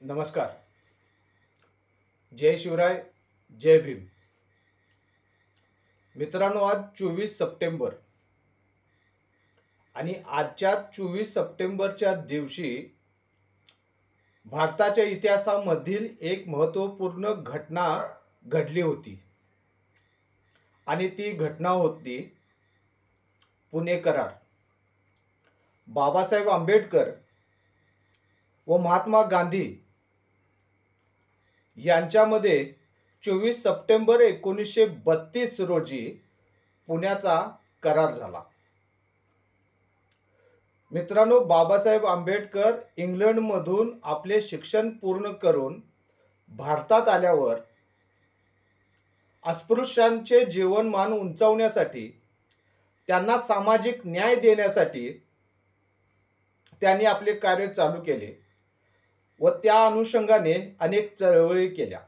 नमस्कार. जय शिवराय, जय भीम. मित्रांनो, आज 24 सप्टेंबर आणि आजच्या 24 सप्टेंबरच्या दिवशी भारताच्या इतिहासामधील एक महत्त्वपूर्ण घटना घडली होती आणि ती घटना होती पुणे करार. बाबासाहेब आंबेडकर व महात्मा गांधी यांच्यामध्ये 24 सप्टेंबर 1932 रोजी पुण्याचा करार झाला. मित्रांनो, बाबासाहेब आंबेडकर इंग्लंडमधून आपले शिक्षण पूर्ण करून भारतात आल्यावर अस्पृश्यांचे जीवनमान उंचावण्यासाठी, त्यांना सामाजिक न्याय देण्यासाठी त्यांनी आपले कार्य चालू केले व त्या अनुषंगाने अनेक चळवळी केल्या.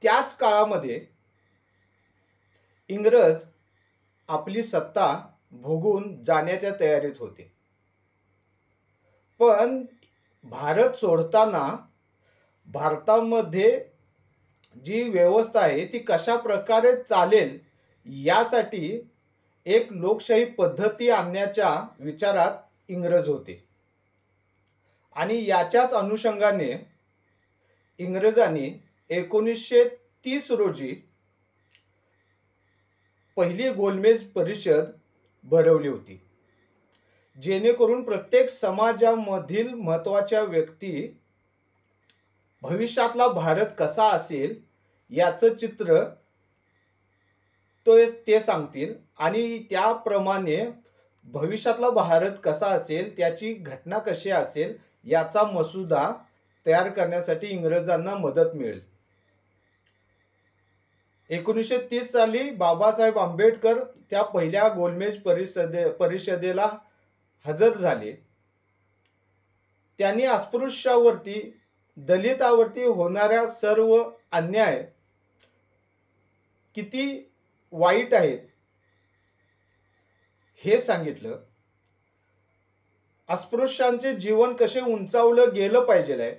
त्याच काळामध्ये इंग्रज आपली सत्ता भोगून जाण्याच्या तयारीत होते. पण भारत सोडताना भारतामध्ये जी व्यवस्था आहे ती कशा प्रकारे चालेल यासाठी एक लोकशाही पद्धती आणण्याच्या विचारात इंग्रज होते आणि याच्याच अनुषंगाने इंग्रजांनी 1930 रोजी पहिली गोलमेज परिषद भरवली होती, जेणेकरून प्रत्येक समाजामधील महत्त्वाच्या व्यक्ती भविष्यातला भारत कसा असेल याचं चित्र ते सांगतील आणि त्याप्रमाणे भविष्यातला भारत कसा असेल, त्याची घटना कशी असेल याचा मसुदा तयार करण्यासाठी इंग्रजांना मदत मिळेल. 1930 साली बाबासाहेब आंबेडकर त्या पहिल्या गोलमेज परिषदेला हजर झाले. त्यांनी अस्पृश्यावरती, दलितावरती होणाऱ्या सर्व अन्याय किती वाईट आहेत हे सांगितलं. अस्पृश्यांचे जीवन कसे उंचावलं गेलं पाहिजे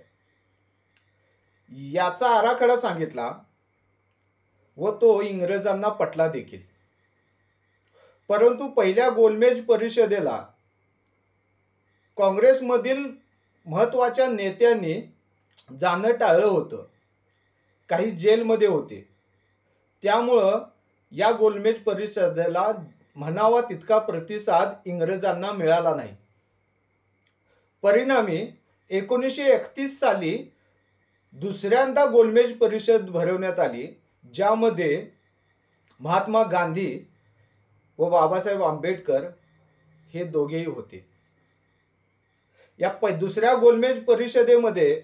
याचा आराखडा सांगितला व तो इंग्रजांना पटला देखील. परंतु पहिल्या गोलमेज परिषदेला काँग्रेसमधील महत्त्वाच्या नेत्यांनी जाणं टाळलं होतं. काही जेलमध्ये होते. त्यामुळं या गोलमेज परिषदेला म्हणावा तितका प्रतिसाद इंग्रजांना मिळाला नाही. परिणामी 1931 साली दुसऱ्यांदा गोलमेज परिषद भरवण्यात आली, ज्यामध्ये महात्मा गांधी व बाबासाहेब आंबेडकर हे दोघेही होते. या दुसऱ्या गोलमेज परिषदेमध्ये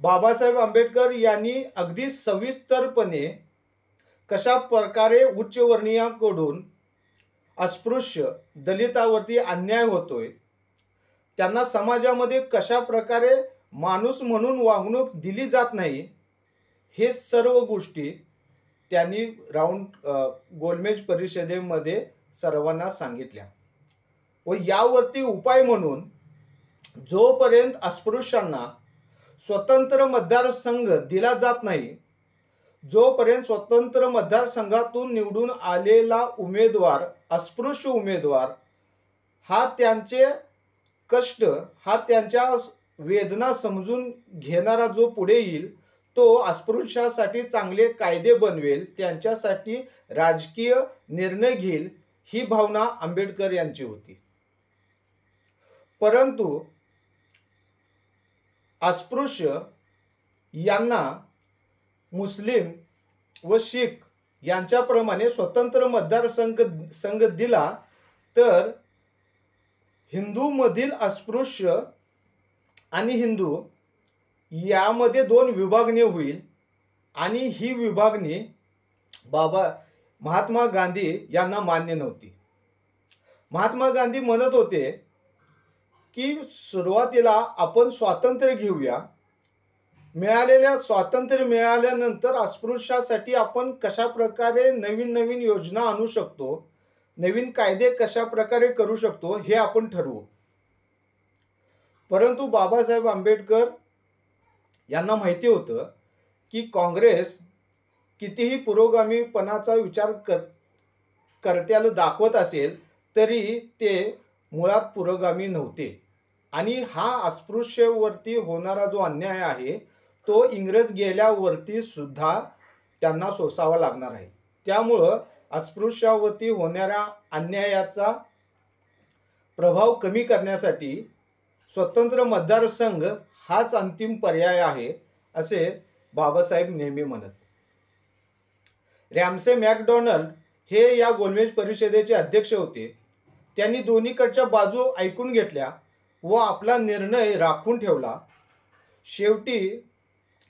बाबासाहेब आंबेडकर यांनी अगदी सविस्तरपणे कशा प्रकारे उच्चवर्णीयांकडून अस्पृश्य दलितावरती अन्याय होतोय, त्यांना समाजामध्ये कशा प्रकारे माणूस म्हणून वागणूक दिली जात नाही, हे सर्व गोष्टी त्यांनी गोलमेज परिषदेमध्ये सर्वांना सांगितल्या. व यावरती उपाय म्हणून जोपर्यंत अस्पृश्यांना स्वतंत्र मतदारसंघ दिला जात नाही, जोपर्यंत स्वतंत्र मतदारसंघातून निवडून आलेला उमेदवार, अस्पृश्य उमेदवार, हा त्यांचे कष्ट, हा त्यांच्या वेदना समजून घेणारा जो पुढे येईल, तो अस्पृश्यासाठी चांगले कायदे बनवेल, त्यांच्यासाठी राजकीय निर्णय घेईल, ही भावना आंबेडकर यांची होती. परंतु अस्पृश्य यांना मुस्लिम व शीख यांच्याप्रमाणे स्वतंत्र मतदारसंघ दिला तर हिंदूमधील अस्पृश्य आणि हिंदू यामध्ये दोन विभागणी होईल आणि ही विभागणी महात्मा गांधी यांना मान्य नव्हती. महात्मा गांधी म्हणत होते की सुरुवातीला आपण स्वातंत्र्य घेऊया, मिळालेल्या स्वातंत्र्य मिळाल्यानंतर अस्पृश्यासाठी आपण कशा प्रकारे नवीन नवीन योजना आणू शकतो, नवीन कायदे कशा प्रकारे करू शकतो हे आपण ठरवू. परंतु बाबासाहेब आंबेडकर यांना माहिती होतं की काँग्रेस कितीही पुरोगामीपणाचा विचार कर्त्याला दाखवत असेल तरी ते मुळात पुरोगामी नव्हते आणि हा अस्पृश्यवरती होणारा जो अन्याय आहे तो इंग्रज गेल्यावरती सुद्धा त्यांना सोसावा लागणार आहे. त्यामुळं अस्पृश्यावरती होणाऱ्या अन्यायाचा प्रभाव कमी करण्यासाठी स्वतंत्र मतदारसंघ हाच अंतिम पर्याय आहे असे बाबासाहेब नेहमी म्हणत. रॅमसे मॅकडोनाल्ड हे या गोलमेज परिषदेचे अध्यक्ष होते. त्यांनी दोन्हीकडच्या बाजू ऐकून घेतल्या व आपला निर्णय राखून ठेवला. शेवटी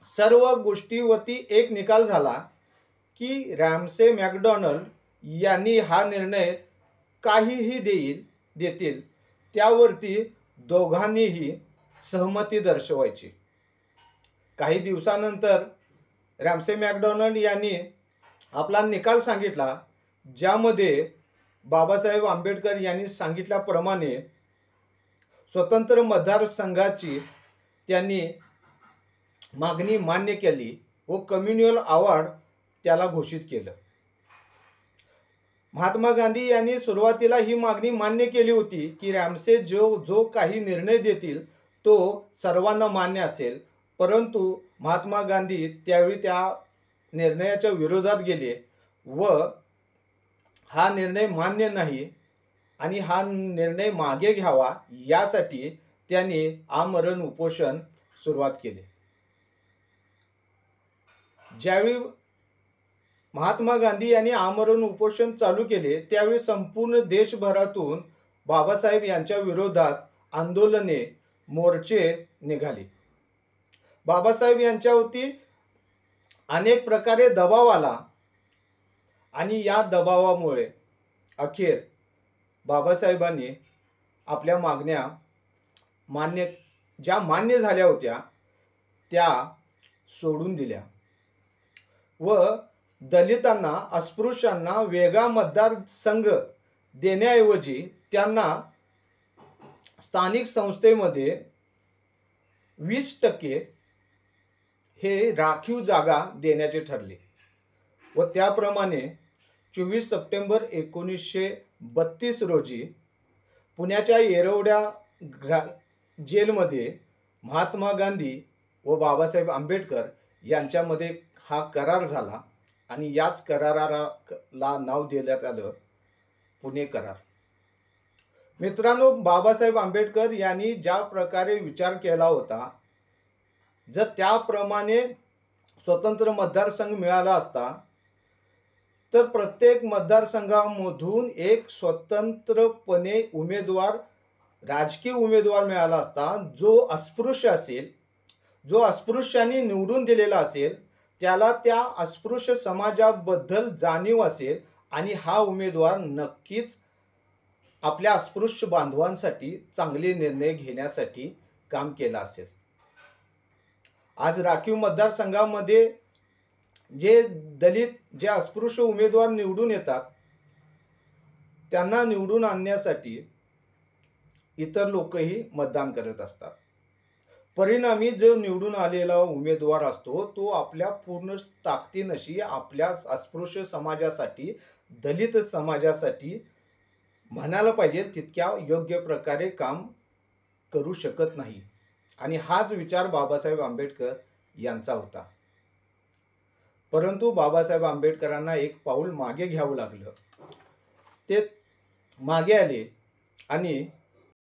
सर्व गोष्टीवरती एक निकाल झाला की रॅमसे मॅकडोनाल्ड यांनी हा निर्णय काहीही देतील त्यावरती दोघांनीही सहमती दर्शवायची. काही दिवसानंतर रॅमसे मॅकडोनाल्ड यांनी आपला निकाल सांगितला, ज्यामध्ये बाबासाहेब आंबेडकर यांनी सांगितल्याप्रमाणे स्वतंत्र मतदारसंघाची त्यांनी मागणी मान्य केली व कम्युन्युअल अवॉर्ड त्याला घोषित केलं. महात्मा गांधी यांनी सुरुवातीला ही मागणी मान्य केली होती की रॅमसे जो काही निर्णय देतील तो सर्वांना मान्य असेल, परंतु महात्मा गांधी त्यावेळी त्या निर्णयाच्या विरोधात गेले व हा निर्णय मान्य नाही आणि हा निर्णय मागे घ्यावा यासाठी त्यांनी आमरण उपोषण सुरुवात केले. ज्यावेळी महात्मा गांधी यांनी आमरण उपोषण चालू केले त्यावेळी संपूर्ण देशभरातून बाबासाहेब यांच्या विरोधात आंदोलने, मोर्चे निघाले. बाबासाहेब यांच्यावरती अनेक प्रकारे दबाव आला आणि या दबावामुळे अखेर बाबासाहेबांनी आपल्या मागण्या मान्य झाल्या होत्या त्या सोडून दिल्या व दलितांना, अस्पृश्यांना वेगळा मतदारसंघ देण्याऐवजी त्यांना स्थानिक संस्थेमध्ये 20% हे राखीव जागा देण्याचे ठरले व त्याप्रमाणे 24 सप्टेंबर 1932 रोजी पुण्याच्या येरवड्या जेलमध्ये महात्मा गांधी व बाबासाहेब आंबेडकर यांच्यामध्ये हा करार झाला आणि याच कराराला नाव देण्यात आलं पुणे करार. मित्रांनो, बाबासाहेब आंबेडकर यांनी ज्या प्रकारे विचार केला होता, जर त्याप्रमाणे स्वतंत्र मतदारसंघ मिळाला असता तर प्रत्येक मतदारसंघामधून एक स्वतंत्रपणे उमेदवार, राजकीय उमेदवार मिळाला असता जो अस्पृश्य असेल, जो अस्पृश्यांनी निवडून दिलेला असेल, त्याला त्या अस्पृश्य समाजाबद्दल जाणीव असेल आणि हा उमेदवार नक्कीच आपल्या अस्पृश्य बांधवांसाठी चांगले निर्णय घेण्यासाठी काम केला असेल. आज राखीव मतदारसंघामध्ये जे दलित, जे अस्पृश्य उमेदवार निवडून येतात त्यांना निवडून आणण्यासाठी इतर लोकही मतदान करत असतात. परिणामी जो निवडून आलेला उमेदवार असतो तो आपल्या पूर्ण ताकदीनिशी आपल्या अस्पृश्य समाजासाठी, दलित समाजासाठी म्हणायला पाहिजे तितक्या योग्य प्रकारे काम करू शकत नाही आणि हाच विचार बाबासाहेब आंबेडकर यांचा होता. परंतु बाबासाहेब आंबेडकरांना एक पाऊल मागे घ्यावं लागलं. ते मागे आले आणि